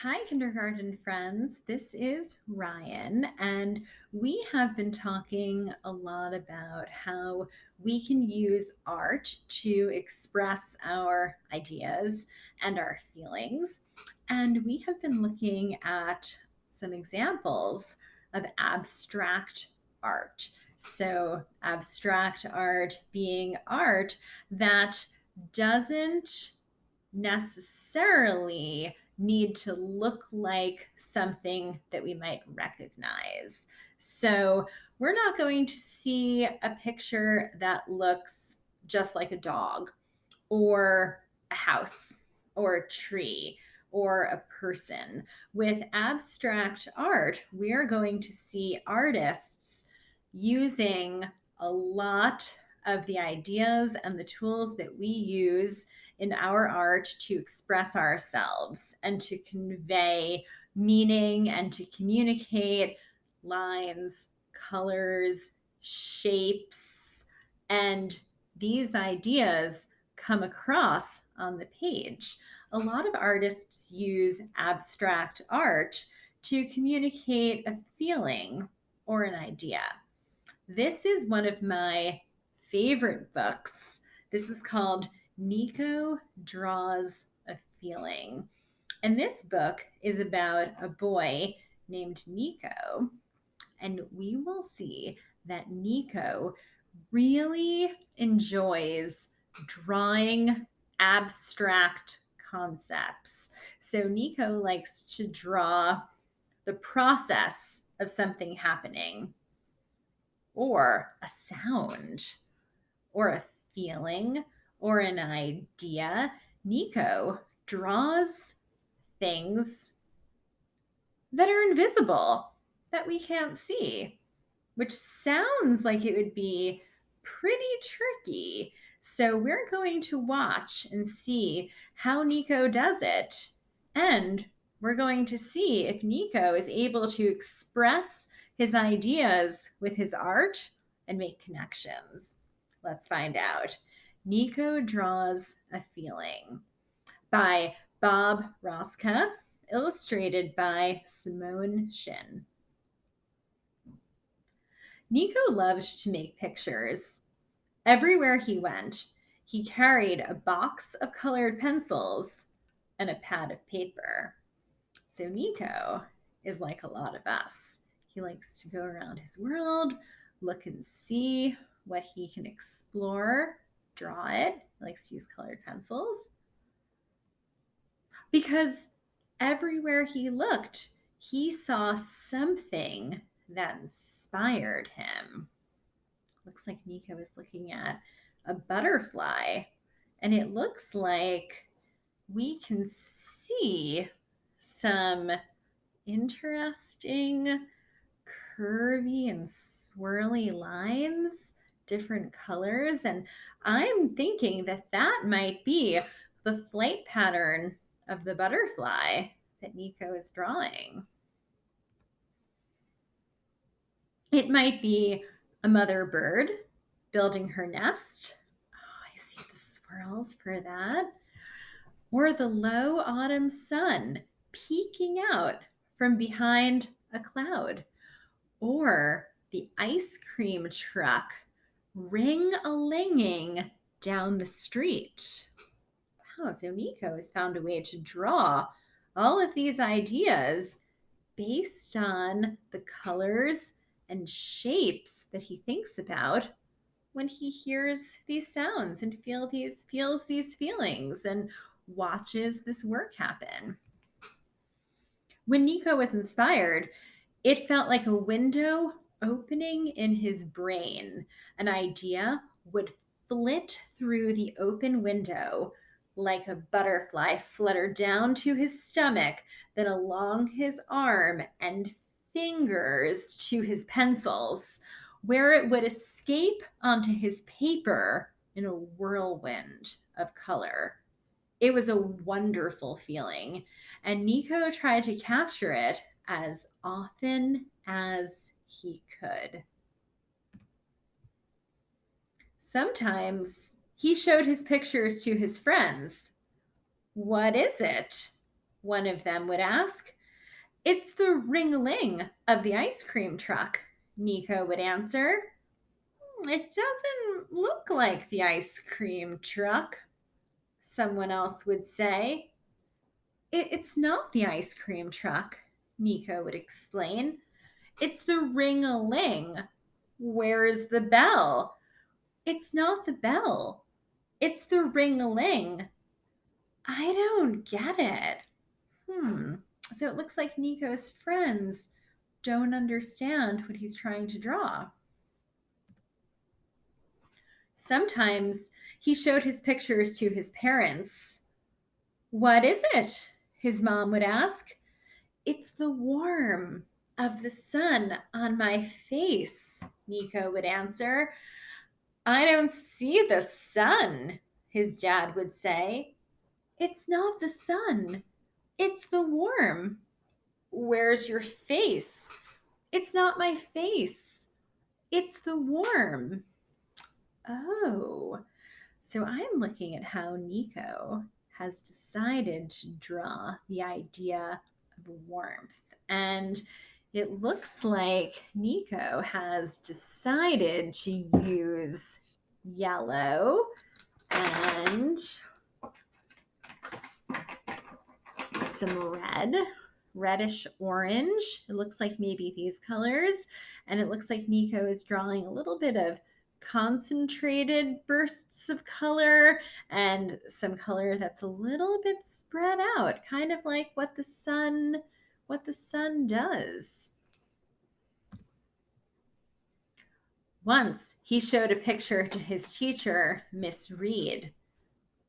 Hi, kindergarten friends. This is Ryan, and we have been talking a lot about how we can use art to express our ideas and our feelings. And we have been looking at some examples of abstract art. So, abstract art being art that doesn't necessarily need to look like something that we might recognize. So we're not going to see a picture that looks just like a dog or a house or a tree or a person. With abstract art, we're going to see artists using a lot of the ideas and the tools that we use in our art to express ourselves and to convey meaning and to communicate lines, colors, shapes, and these ideas come across on the page. A lot of artists use abstract art to communicate a feeling or an idea. This is one of my favorite books. This is called Niko Draws a Feeling. And this book is about a boy named Niko. And we will see that Niko really enjoys drawing abstract concepts. So Niko likes to draw the process of something happening, or a sound, or a feeling, or an idea. Niko draws things that are invisible, that we can't see, which sounds like it would be pretty tricky. So we're going to watch and see how Niko does it. And we're going to see if Niko is able to express his ideas with his art and make connections. Let's find out. Niko Draws a Feeling by Bob Roska, illustrated by Simone Shin. Niko loved to make pictures. Everywhere he went, he carried a box of colored pencils and a pad of paper. So Niko is like a lot of us. He likes to go around his world, look and see what he can explore, draw it. He likes to use colored pencils. Because everywhere he looked, he saw something that inspired him. Looks like Niko is looking at a butterfly, and it looks like we can see some interesting curvy and swirly lines, different colors. And I'm thinking that that might be the flight pattern of the butterfly that Niko is drawing. It might be a mother bird building her nest. Oh, I see the swirls for that. Or the low autumn sun peeking out from behind a cloud. Or the ice cream truck ring-a-linging down the street. Wow, so Niko has found a way to draw all of these ideas based on the colors and shapes that he thinks about when he hears these sounds and feels these feelings and watches this work happen. When Niko was inspired, it felt like a window opening in his brain. An idea would flit through the open window like a butterfly, flutter down to his stomach, then along his arm and fingers to his pencils, where it would escape onto his paper in a whirlwind of color. It was a wonderful feeling, and Niko tried to capture it as often as he could. Sometimes he showed his pictures to his friends. What is it? one of them would ask. It's the ring-a-ling of the ice cream truck, Niko would answer. It doesn't look like the ice cream truck, someone else would say. It's not the ice cream truck, Niko would explain. It's the ring-a-ling. Where's the bell? It's not the bell. It's the ring-a-ling. I don't get it. So it looks like Niko's friends don't understand what he's trying to draw. Sometimes he showed his pictures to his parents. What is it? His mom would ask. It's the warmth of the sun on my face, Niko would answer. I don't see the sun, his dad would say. It's not the sun. It's the warmth. Where's your face? It's not my face. It's the warmth. Oh, so I'm looking at how Niko has decided to draw the idea of warmth. And it looks like Niko has decided to use yellow and some reddish orange. It looks like maybe these colors. And it looks like Niko is drawing a little bit of concentrated bursts of color and some color that's a little bit spread out, kind of like what the sun does. Once he showed a picture to his teacher, Miss Reed.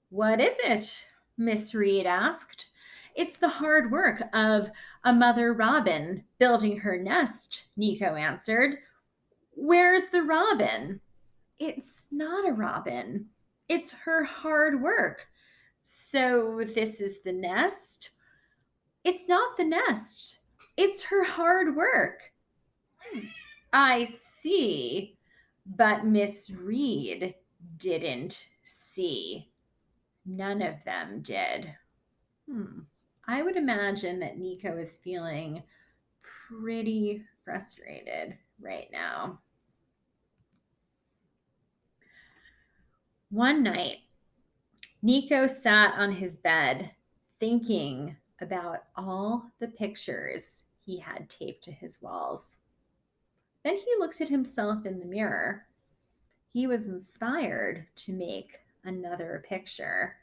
What is it? Miss Reed asked. It's the hard work of a mother robin building her nest, Niko answered. Where's the robin? It's not a robin. It's her hard work. So this is the nest? It's not the nest. It's her hard work. I see. But Miss Reed didn't see. None of them did. I would imagine that Niko is feeling pretty frustrated right now. One night, Niko sat on his bed thinking about all the pictures he had taped to his walls. Then he looked at himself in the mirror. He was inspired to make another picture,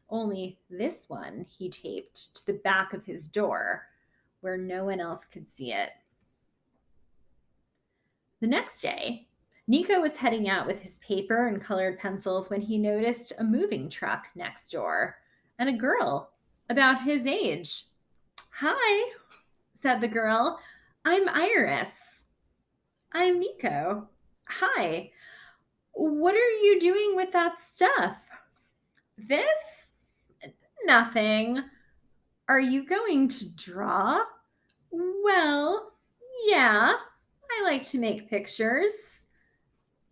only this one he taped to the back of his door where no one else could see it. The next day, Niko was heading out with his paper and colored pencils when he noticed a moving truck next door and a girl about his age. Hi, said the girl. I'm Iris. I'm Niko. Hi. What are you doing with that stuff? This? Nothing. Are you going to draw? Well, yeah. I like to make pictures.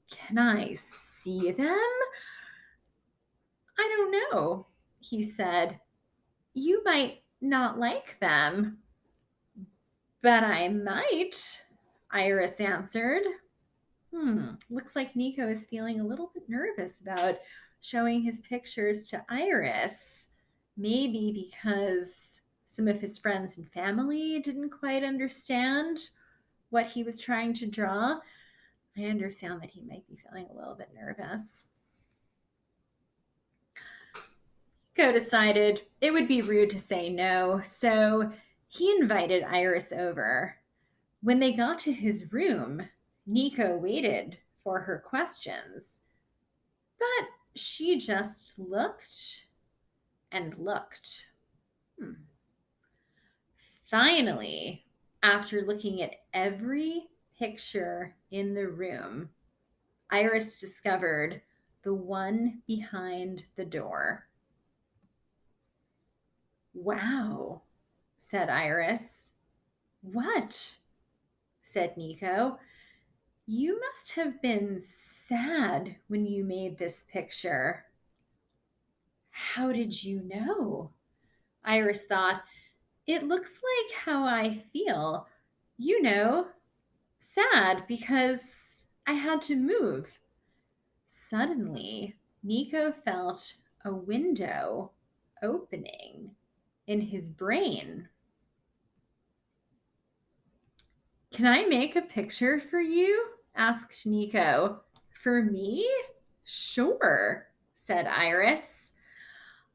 Can I see them? I don't know, he said. You might not like them. But I might, Iris answered. Looks like Niko is feeling a little bit nervous about showing his pictures to Iris. Maybe because some of his friends and family didn't quite understand what he was trying to draw. I understand that he might be feeling a little bit nervous. Niko decided it would be rude to say no, so he invited Iris over. When they got to his room, Niko waited for her questions, but she just looked and looked. Finally, after looking at every picture in the room, Iris discovered the one behind the door. Wow, said Iris. What? Said Niko. You must have been sad when you made this picture. How did you know? Iris thought, It looks like how I feel. You know, sad because I had to move. Suddenly, Niko felt a window opening in his brain. Can I make a picture for you? Asked Niko. For me? Sure, said Iris.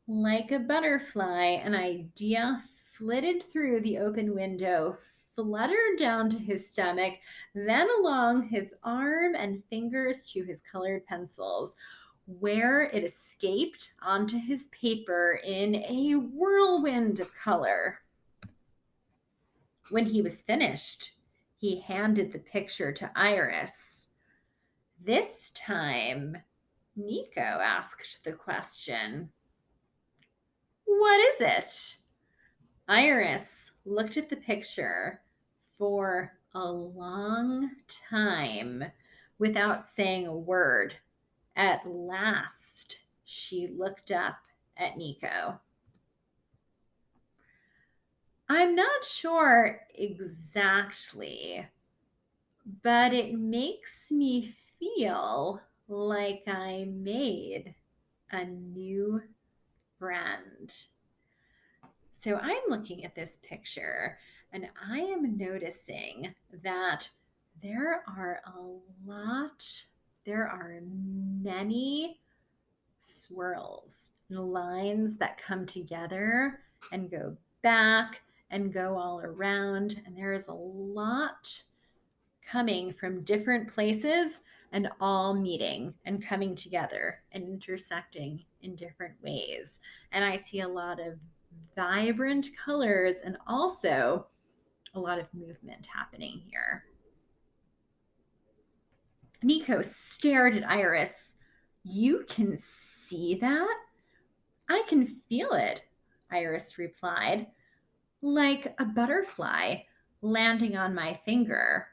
Like a butterfly, an idea flitted through the open window, fluttered down to his stomach, then along his arm and fingers to his colored pencils, where it escaped onto his paper in a whirlwind of color. When he was finished, he handed the picture to Iris. This time, Niko asked the question, "What is it?" Iris looked at the picture for a long time without saying a word. At last, she looked up at Niko. I'm not sure exactly, but it makes me feel like I made a new friend. So I'm looking at this picture and I am noticing that there are there are many swirls, lines that come together and go back and go all around. And there is a lot coming from different places and all meeting and coming together and intersecting in different ways. And I see a lot of vibrant colors and also a lot of movement happening here. Niko stared at Iris. You can see that? I can feel it, Iris replied, like a butterfly landing on my finger.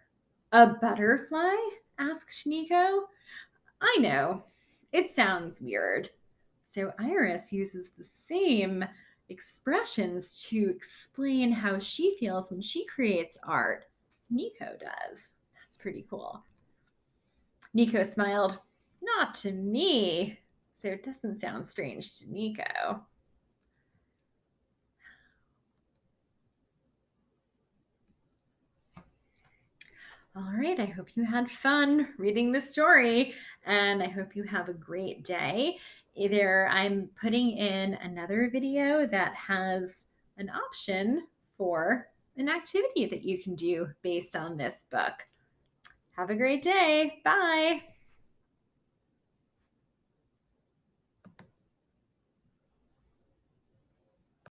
A butterfly? Asked Niko. I know. It sounds weird. So Iris uses the same expressions to explain how she feels when she creates art. Niko does. That's pretty cool. Niko smiled. Not to me. So it doesn't sound strange to Niko. All right, I hope you had fun reading the story and I hope you have a great day. Either I'm putting in another video that has an option for an activity that you can do based on this book. Have a great day. Bye.